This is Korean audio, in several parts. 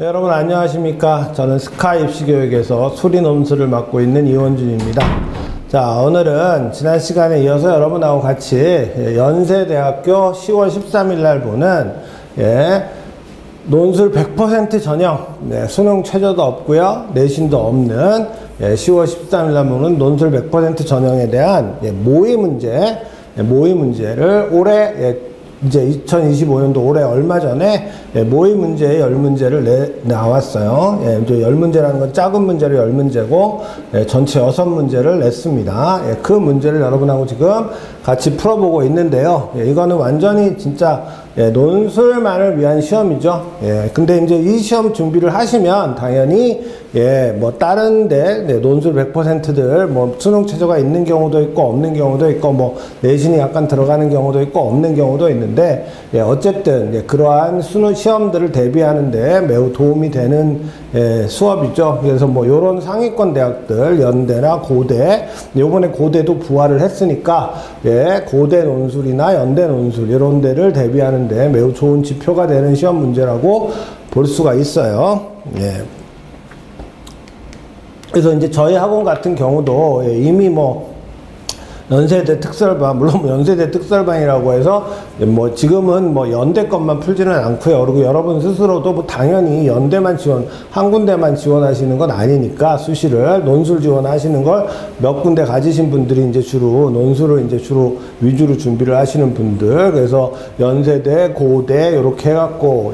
네, 여러분 안녕하십니까. 저는 스카이 입시교육에서 수리 논술을 맡고 있는 이원준입니다. 자, 오늘은 지난 시간에 이어서 여러분하고 같이 연세대학교 10월 13일 날 보는 논술 100% 전형, 수능 최저도 없고요, 내신도 없는 10월 13일 날 보는 논술 100% 전형에 대한 모의 문제를 올해 이제 2025년도 올해 얼마 전에 모의 문제의 10문제를 나왔어요. 이제 10문제라는 건 작은 문제로 10문제고 전체 6문제를 냈습니다. 그 문제를 여러분하고 지금 같이 풀어보고 있는데요. 이거는 완전히 진짜 논술만을 위한 시험이죠. 근데 이제 이 시험 준비를 하시면 당연히 뭐 다른데 논술 100%들 뭐 수능 최저가 있는 경우도 있고 없는 경우도 있고 뭐 내신이 약간 들어가는 경우도 있고 없는 경우도 있는데 어쨌든 그러한 수능 시험들을 대비하는데 매우 도움이 되는 수업이죠. 그래서 뭐 요런 상위권 대학들 연대나 고대, 요번에 고대도 부활을 했으니까 고대 논술이나 연대 논술 이런 데를 대비하는데 매우 좋은 지표가 되는 시험 문제라고 볼 수가 있어요. 그래서 이제 저희 학원 같은 경우도 이미 뭐 연세대 특설반, 물론 뭐 연세대 특설반이라고 해서 뭐 지금은 뭐 연대 것만 풀지는 않고요. 그리고 여러분 스스로도 뭐 당연히 연대만 한 군데만 지원하시는 건 아니니까 수시를 논술 지원하시는 걸 몇 군데 가지신 분들이 이제 주로 논술을 이제 주로 위주로 준비를 하시는 분들, 그래서 연세대, 고대 이렇게 해갖고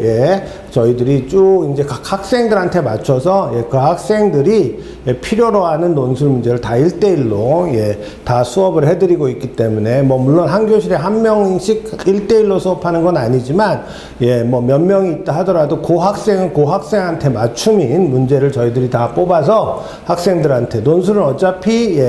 저희들이 쭉 이제 각 학생들한테 맞춰서 그 학생들이 필요로 하는 논술 문제를 다 1대1로 다 수업을 해드리고 있기 때문에 뭐 물론 한 교실에 한 명씩 1대1로 수업하는 건 아니지만 뭐 몇 명이 있다 하더라도 그 학생은 그 학생한테 맞춤인 문제를 저희들이 다 뽑아서 학생들한테, 논술은 어차피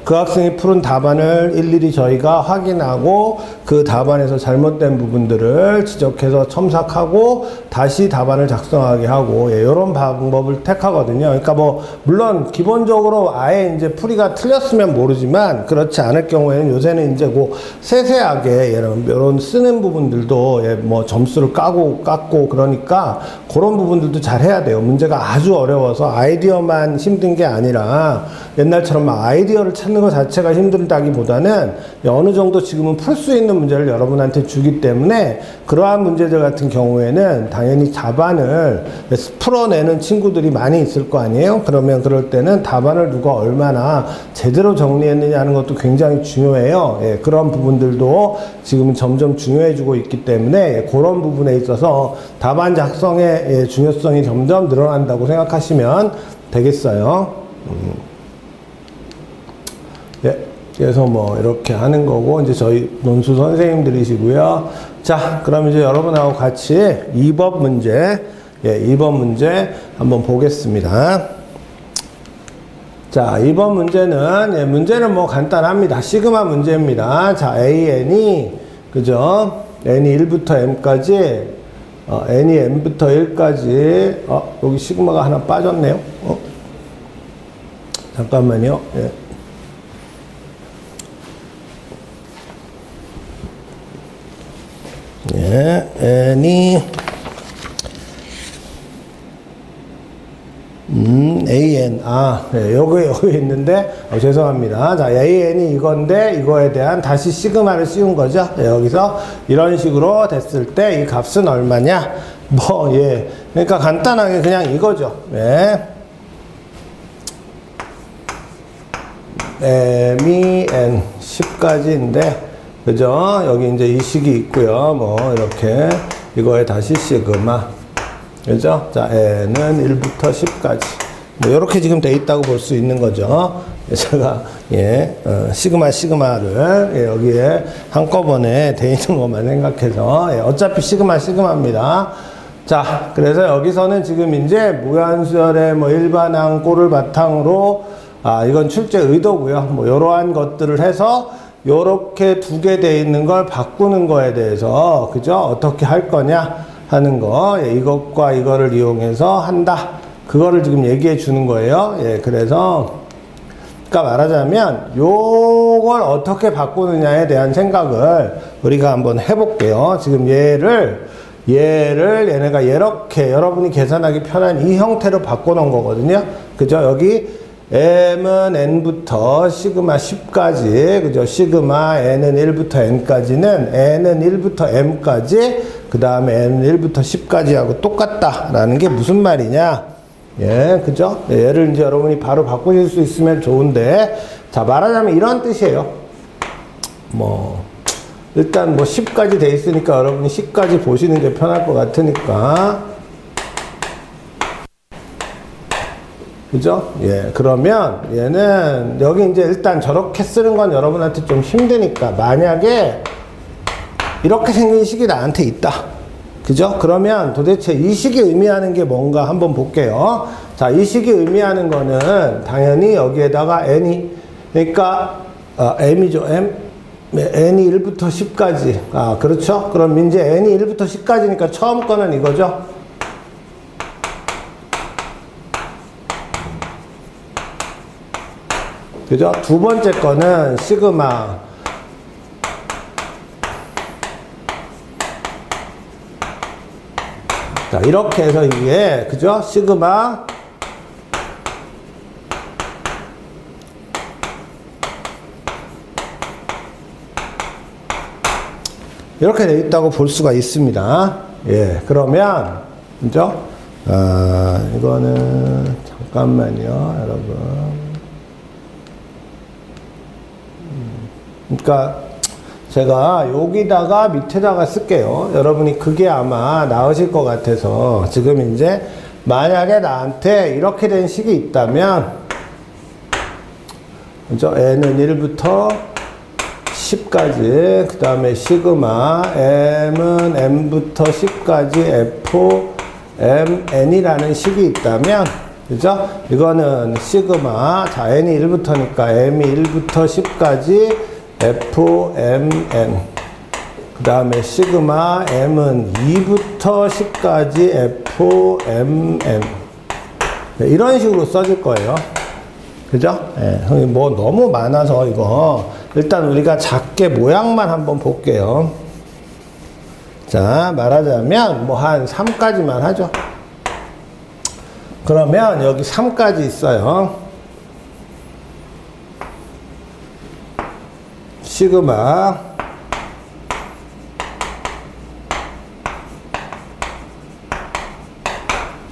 그 학생이 푸른 답안을 일일이 저희가 확인하고 그 답안에서 잘못된 부분들을 지적해서 첨삭하고 다시 답안을 작성하게 하고 이런 방법을 택하거든요. 그러니까 뭐 물론 기본적으로 아예 이제 풀이가 틀렸으면 모르지만 그렇지 않을 경우에는 요새는 이제 뭐 세세하게 이런 쓰는 부분들도 뭐 점수를 깎고 그러니까 그런 부분들도 잘 해야 돼요. 문제가 아주 어려워서 아이디어만 힘든 게 아니라 옛날처럼 막 아이디어를 찾는 것 자체가 힘들다기보다는 어느 정도 지금은 풀 수 있는 문제를 여러분한테 주기 때문에 그러한 문제들 같은 경우에는 당연히 답안을 풀어내는 친구들이 많이 있을 거 아니에요. 그러면 그럴 때는 답안을 누가 얼마나 제대로 정리했느냐 하는 것도 굉장히 중요해요. 그런 부분들도 지금은 점점 중요해지고 있기 때문에 그런 부분에 있어서 답안 작성의 중요성이 점점 늘어난다고 생각하시면 되겠어요. 그래서 뭐 이렇게 하는 거고 이제 저희 논술 선생님들이시고요. 자, 그럼 이제 여러분하고 같이 2번 문제 2번 문제 한번 보겠습니다. 자, 2번 문제는 문제는 뭐 간단합니다. 시그마 문제입니다. 자, AN이 그죠? n이 1부터 m까지 n이 m부터 1까지 여기 시그마가 하나 빠졌네요. 잠깐만요. n이 an 여기 있는데 죄송합니다. 자, an이 이건데 이거에 대한 다시 시그마를 씌운 거죠. 여기서 이런 식으로 됐을 때 이 값은 얼마냐? 뭐 그러니까 간단하게 그냥 이거죠. m이 n 10까지인데 그죠? 여기 이제 이 식이 있고요. 뭐 이렇게 이거에 다시 시그마, 그죠? 자, n은 1부터 10까지 뭐 이렇게 지금 돼 있다고 볼 수 있는 거죠. 제가 시그마를 여기에 한꺼번에 돼 있는 것만 생각해서 어차피 시그마입니다. 자, 그래서 여기서는 지금 이제 무한수열의 뭐 일반항 꼴을 바탕으로 이건 출제 의도고요. 뭐 이러한 것들을 해서 요렇게 두 개 돼 있는 걸 바꾸는 거에 대해서 그죠? 어떻게 할 거냐 하는 거, 이것과 이거를 이용해서 한다. 그거를 지금 얘기해 주는 거예요. 그래서 그러니까 말하자면 요걸 어떻게 바꾸느냐에 대한 생각을 우리가 한번 해볼게요. 지금 얘를 얘네가 이렇게 여러분이 계산하기 편한 이 형태로 바꿔놓은 거거든요. 그죠? 여기 m은 n부터 시그마 10까지, 그죠? 시그마 n은 1부터 n까지는 n은 1부터 m까지, 그 다음에 n은 1부터 10까지 하고 똑같다라는 게 무슨 말이냐? 예, 그죠? 얘를 이제 여러분이 바로 바꾸실 수 있으면 좋은데, 자, 말하자면 이런 뜻이에요. 일단 10까지 돼 있으니까 여러분이 10까지 보시는 게 편할 것 같으니까. 그죠? 예, 그러면 얘는 여기 이제 일단 저렇게 쓰는 건 여러분한테 좀 힘드니까 만약에 이렇게 생긴 식이 나한테 있다. 그죠? 그러면 도대체 이 식이 의미하는 게 뭔가 한번 볼게요. 자, 이 식이 의미하는 거는 당연히 여기에다가 n이, 그러니까 m이죠. n이 1부터 10까지. 그렇죠? 그럼 이제 n이 1부터 10까지니까 처음 거는 이거죠? 그죠? 두 번째 거는 시그마. 자, 이렇게 해서 이게, 그죠? 시그마. 이렇게 되어 있다고 볼 수가 있습니다. 예, 그러면, 그죠? 이거는, 잠깐만요, 여러분. 그러니까 제가 여기다가 밑에다가 쓸게요. 여러분이 그게 아마 나으실 것 같아서 지금 이제 만약에 나한테 이렇게 된 식이 있다면, 그죠? n은 1부터 10까지, 그 다음에 시그마 m은 m부터 10까지 f m n이라는 식이 있다면, 그죠? 이거는 시그마, 자, n이 1부터니까 m이 1부터 10까지 f m n, 그 다음에 시그마 m은 2부터 10까지 f m n. 네, 이런 식으로 써질 거예요. 그죠? 네, 너무 많아서 이거 일단 우리가 작게 모양만 한번 볼게요. 자, 말하자면 한 3까지만 하죠. 그러면 여기 3까지 있어요. 시그마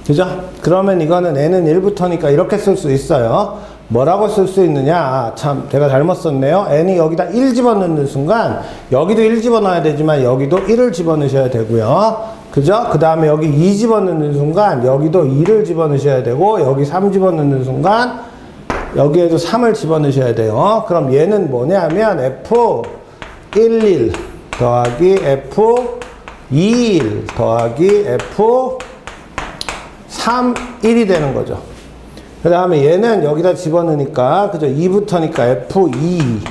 그죠? 그러면 이거는 n은 1부터니까 이렇게 쓸 수 있어요. 뭐라고 쓸 수 있느냐? 참, 제가 잘못 썼네요. n이 여기다 1 집어넣는 순간 여기도 1 집어넣어야 되지만 여기도 1을 집어넣으셔야 되고요. 그죠? 그 다음에 여기 2 집어넣는 순간 여기도 2를 집어넣으셔야 되고, 여기 3 집어넣는 순간 여기에도 3을 집어넣으셔야 돼요. 그럼 얘는 뭐냐면 F11 더하기 F21 더하기 F31이 되는 거죠. 그 다음에 얘는 여기다 집어넣으니까, 그죠? 2부터니까 F2.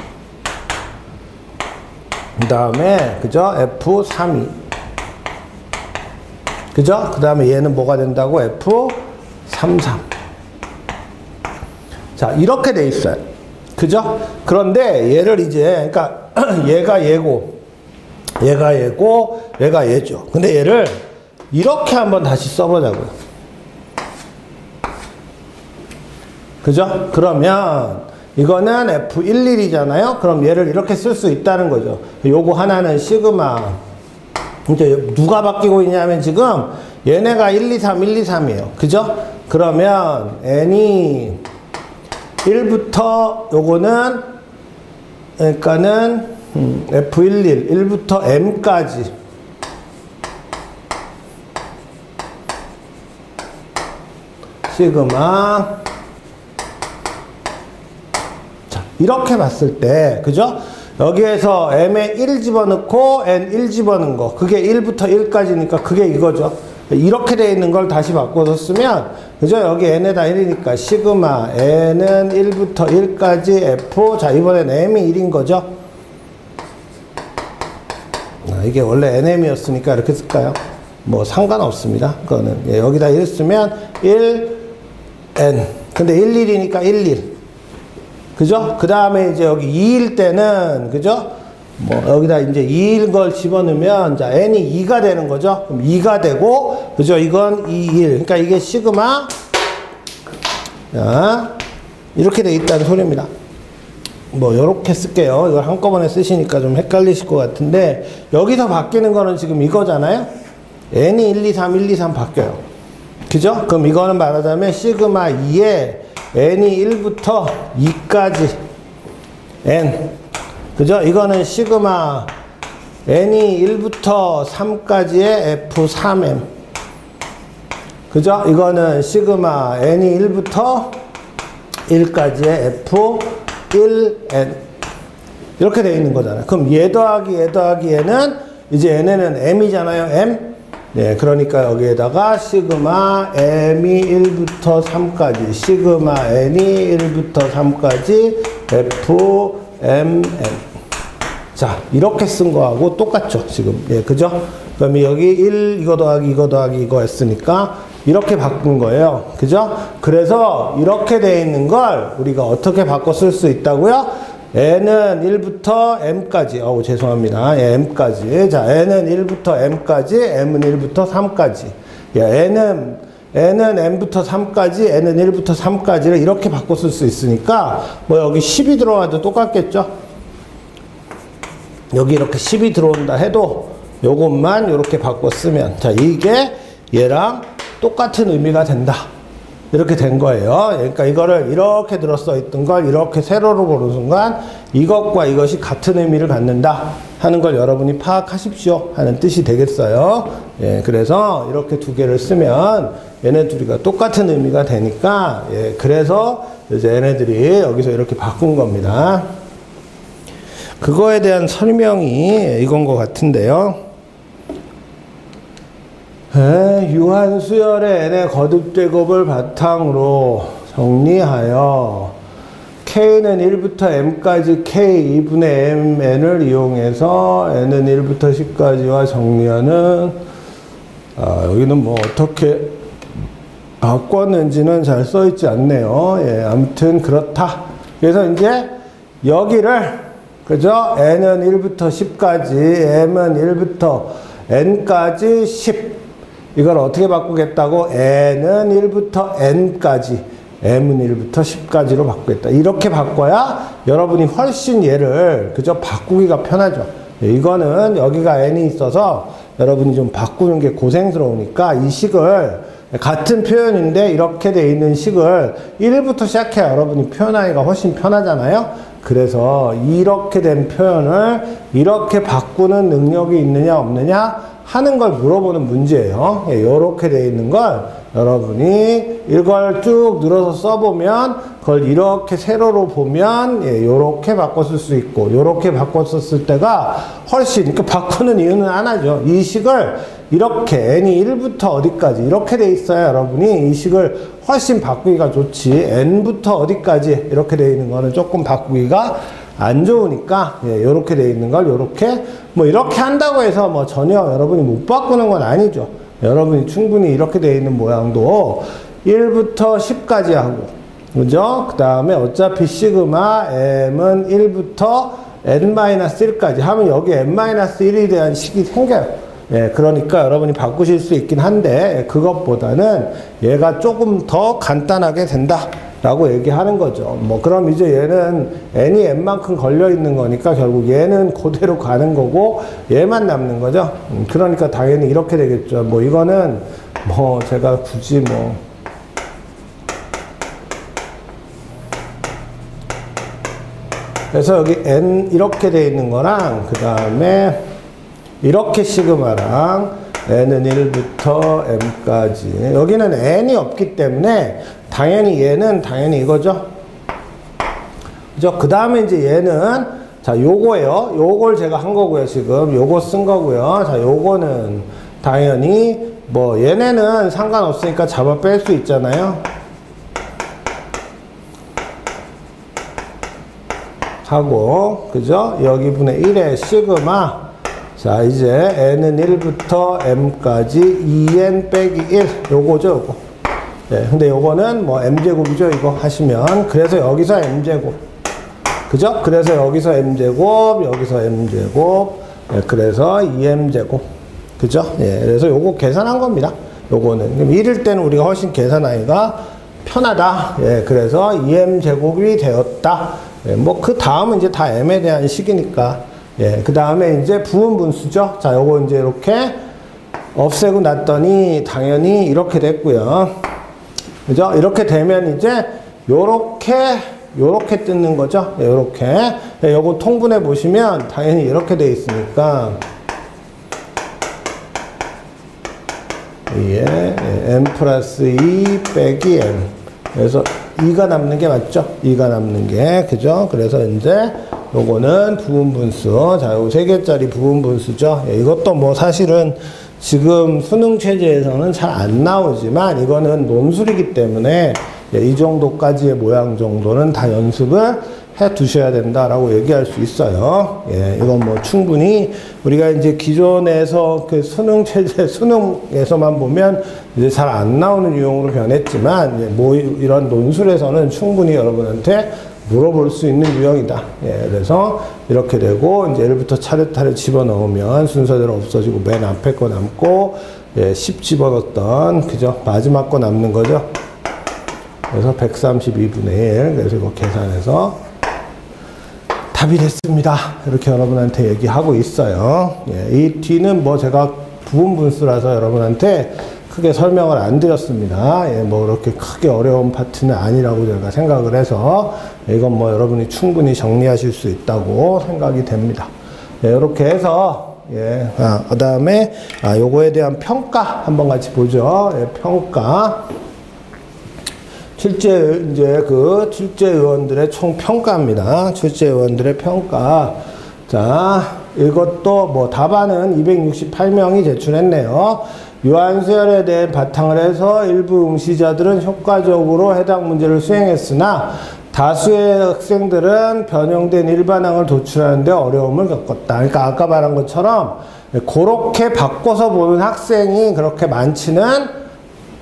그 다음에, 그죠? F32. 그죠? 그 다음에 얘는 뭐가 된다고? F33. 자, 이렇게 돼 있어요. 그죠? 그런데 얘를 이제, 그러니까 얘가 얘고, 얘가 얘고, 얘가 얘죠. 근데 얘를 이렇게 한번 다시 써보자고요. 그죠? 그러면 이거는 F11이잖아요. 그럼 얘를 이렇게 쓸 수 있다는 거죠. 요거 하나는 시그마. 이제 누가 바뀌고 있냐면 지금 얘네가 1, 2, 3, 1, 2, 3이에요. 그죠? 그러면 n이 1부터 요거는, 그러니까는 F11 1부터 m까지 시그마. 자, 이렇게 봤을 때, 그죠? 여기에서 m에 1 집어넣고 n 1 집어넣은 거, 그게 1부터 1까지니까 그게 이거죠. 이렇게 되어 있는 걸 다시 바꿔서 쓰면, 그죠? 여기 n에다 1이니까 시그마 n은 1부터 1까지 f. 자, 이번엔 m이 1인 거죠. 이게 원래 nm이었으니까 이렇게 쓸까요? 뭐 상관없습니다. 그거는. 예, 여기다 1 쓰면 1 n. 근데 1, 1이니까 1, 1. 그죠? 그 다음에 이제 여기 2일 때는, 그죠? 뭐 여기다 이제 2일 걸 집어넣으면 자 n이 2가 되는 거죠. 그럼 2가 되고 그죠? 이건 2, 1. 그러니까 이게 시그마 자 이렇게 돼 있다는 소리입니다. 뭐 요렇게 쓸게요. 이걸 한꺼번에 쓰시니까 좀 헷갈리실 것 같은데 여기서 바뀌는 거는 지금 이거잖아요. n이 1, 2, 3, 1, 2, 3 바뀌어요. 그죠? 그럼 이거는 말하자면 시그마 2에 n이 1부터 2까지 n 그죠? 이거는 시그마 n이 1부터 3까지의 F3M 그죠? 이거는 시그마 n이 1부터 1까지의 F1n 이렇게 되어 있는 거잖아요. 그럼 얘 더하기 얘는 이제 얘네는 m이잖아요. m 네, 그러니까 여기에다가 시그마 m이 1부터 3까지 시그마 n이 1부터 3까지 fmn 자 이렇게 쓴 거하고 똑같죠 지금. 예, 그죠? 그럼 여기 1 이거 더하기 이거 했으니까 이렇게 바꾼 거예요. 그죠? 그래서 이렇게 돼 있는 걸 우리가 어떻게 바꿔 쓸 수 있다고요? n은 1부터 m까지 죄송합니다. 예, m까지. 자, n은 1부터 m까지, m은 1부터 3까지. 예, n은 m부터 3까지, n은 1부터 3까지를 이렇게 바꿔 쓸 수 있으니까 뭐 여기 10이 들어와도 똑같겠죠? 여기 이렇게 10이 들어온다 해도 요것만 이렇게 바꿔 쓰면 자, 이게 얘랑 똑같은 의미가 된다. 이렇게 된 거예요. 그러니까 이거를 이렇게 들어써 있던 걸 이렇게 세로로 보는 순간 이것과 이것이 같은 의미를 갖는다 하는 걸 여러분이 파악하십시오 하는 뜻이 되겠어요. 예, 그래서 이렇게 두 개를 쓰면 얘네 둘이가 똑같은 의미가 되니까 예, 그래서 이제 얘네들이 여기서 이렇게 바꾼 겁니다. 그거에 대한 설명이 이건 것 같은데요. 유한수열의 n의 거듭제곱을 바탕으로 정리하여 k는 1부터 m까지 k 2분의 mn을 이용해서 n은 1부터 10까지와 정리하는 여기는 뭐 어떻게 바꿨는지는 잘 써있지 않네요. 예, 아무튼 그렇다. 그래서 이제 여기를 그죠? n은 1부터 10까지 m은 1부터 n까지 10 이걸 어떻게 바꾸겠다고? n은 1부터 n까지 m은 1부터 10까지로 바꾸겠다. 이렇게 바꿔야 여러분이 훨씬 얘를 그저 바꾸기가 편하죠. 이거는 여기가 n이 있어서 여러분이 좀 바꾸는 게 고생스러우니까 이 식을 같은 표현인데 이렇게 돼 있는 식을 1부터 시작해야 여러분이 표현하기가 훨씬 편하잖아요. 그래서 이렇게 된 표현을 이렇게 바꾸는 능력이 있느냐 없느냐 하는 걸 물어보는 문제예요. 예, 이렇게 돼 있는 걸 여러분이 이걸 쭉 늘어서 써보면 그걸 이렇게 세로로 보면 예, 이렇게 바꿔 쓸 수 있고 이렇게 바꿔 썼을 때가 훨씬 그러니까 바꾸는 이유는 하나죠. 이 식을 이렇게 n이 1부터 어디까지 이렇게 돼 있어야 여러분이 이 식을 훨씬 바꾸기가 좋지 n부터 어디까지 이렇게 돼 있는 거는 조금 바꾸기가 안 좋으니까 예, 요렇게 돼 있는 걸 요렇게 뭐 이렇게 한다고 해서 뭐 전혀 여러분이 못 바꾸는 건 아니죠. 여러분이 충분히 이렇게 돼 있는 모양도 1부터 10까지 하고 그죠? 그 다음에 어차피 시그마 m은 1부터 n-1까지 하면 여기 n-1에 대한 식이 생겨요. 예, 그러니까 여러분이 바꾸실 수 있긴 한데 그것보다는 얘가 조금 더 간단하게 된다 라고 얘기하는 거죠. 뭐 그럼 이제 얘는 n이 n만큼 걸려 있는 거니까 결국 얘는 그대로 가는 거고 얘만 남는 거죠. 그러니까 당연히 이렇게 되겠죠. 뭐 이거는 뭐 제가 굳이 뭐 그래서 여기 n 이렇게 돼 있는 거랑 그 다음에 이렇게 시그마랑 n은 1부터 m까지 여기는 n이 없기 때문에 당연히 얘는 당연히 이거죠. 그죠? 그 다음에 이제 얘는 자 요거예요. 요걸 제가 한 거고요. 지금 요거 쓴 거고요. 자 요거는 당연히 뭐 얘네는 상관없으니까 잡아 뺄 수 있잖아요. 하고 그죠? 여기 분의 1의 시그마 자 이제 n은 1부터 m까지 2n 빼기 1 요거죠 요거. 네, 근데 요거는 뭐 m제곱이죠 이거 하시면 그래서 여기서 m제곱 그죠? 그래서 여기서 m제곱, 여기서 m제곱, 예, 그래서 2m제곱. 그죠? 예, 그래서 요거 계산한 겁니다. 요거는. 그럼 1일 때는 우리가 훨씬 계산하기가 편하다. 예, 그래서 2m제곱이 되었다. 예, 뭐, 그 다음은 이제 다 m에 대한 식이니까. 예, 그 다음에 이제 부분 분수죠. 자, 요거 이제 이렇게 없애고 났더니 당연히 이렇게 됐고요. 그죠? 이렇게 되면 이제 요렇게 뜯는 거죠. 예, 요렇게. 예, 요거 통분해 보시면 당연히 이렇게 돼 있으니까. 예, m 플러스 2 빼기 m. 그래서 2가 남는 게 맞죠? 2가 남는 게. 그죠? 그래서 이제 요거는 부분분수. 자, 요 3개짜리 부분분수죠. 예, 이것도 뭐 사실은 지금 수능 체제에서는 잘 안 나오지만 이거는 논술이기 때문에 예, 이 정도까지의 모양 정도는 다 연습을 해 두셔야 된다라고 얘기할 수 있어요. 예, 이건 뭐 충분히 우리가 이제 기존에서 그 수능 체제, 수능에서만 보면 이제 잘 안 나오는 유형으로 변했지만, 예, 뭐 이런 논술에서는 충분히 여러분한테 물어볼 수 있는 유형이다. 예, 그래서 이렇게 되고, 이제 1부터 차례차례 집어넣으면 순서대로 없어지고 맨 앞에 거 남고, 예, 10 집어넣었던, 그죠? 마지막 거 남는 거죠. 그래서 132분의 1. 그래서 이거 계산해서 답이 됐습니다. 이렇게 여러분한테 얘기하고 있어요. 예, 이 뒤는 뭐 제가 부분분수라서 여러분한테 크게 설명을 안 드렸습니다. 예, 뭐 그렇게 크게 어려운 파트는 아니라고 제가 생각을 해서 이건 뭐 여러분이 충분히 정리하실 수 있다고 생각이 됩니다. 예, 이렇게 해서 예, 그 다음에 요거에 대한 평가 한번 같이 보죠. 예, 평가. 출제 의원들의 총 평가입니다. 출제 의원들의 평가. 자, 이것도 뭐 답안은 268명이 제출했네요. 유한수열에 대해 바탕을 해서 일부 응시자들은 효과적으로 해당 문제를 수행했으나 다수의 학생들은 변형된 일반항을 도출하는 데 어려움을 겪었다. 그러니까 아까 말한 것처럼 그렇게 바꿔서 보는 학생이 그렇게 많지는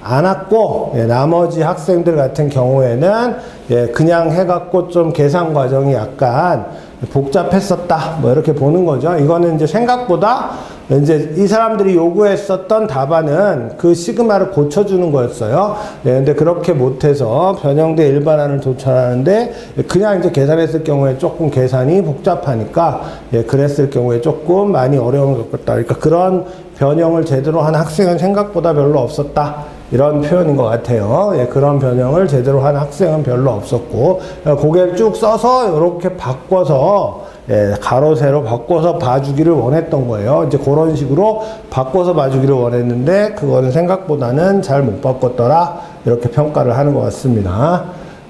않았고, 예, 나머지 학생들 같은 경우에는 예, 그냥 해갖고 좀 계산 과정이 약간 복잡했었다. 뭐 이렇게 보는 거죠. 이거는 이제 생각보다 이제 이 사람들이 요구했었던 답안은 그 시그마를 고쳐주는 거였어요. 예, 근데 그렇게 못해서 변형된 일반안을 도출하는데 그냥 이제 계산했을 경우에 조금 계산이 복잡하니까 예, 그랬을 경우에 조금 많이 어려움을 겪었다. 그러니까 그런 변형을 제대로 한 학생은 생각보다 별로 없었다. 이런 표현인 것 같아요. 예, 그런 변형을 제대로 한 학생은 별로 없었고, 고개를 쭉 써서 이렇게 바꿔서, 예, 가로, 세로 바꿔서 봐주기를 원했던 거예요. 이제 그런 식으로 바꿔서 봐주기를 원했는데, 그거는 생각보다는 잘 못 바꿨더라. 이렇게 평가를 하는 것 같습니다.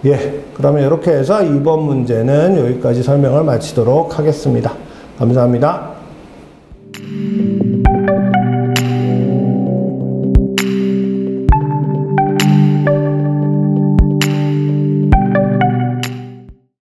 예, 그러면 이렇게 해서 이번 문제는 여기까지 설명을 마치도록 하겠습니다. 감사합니다.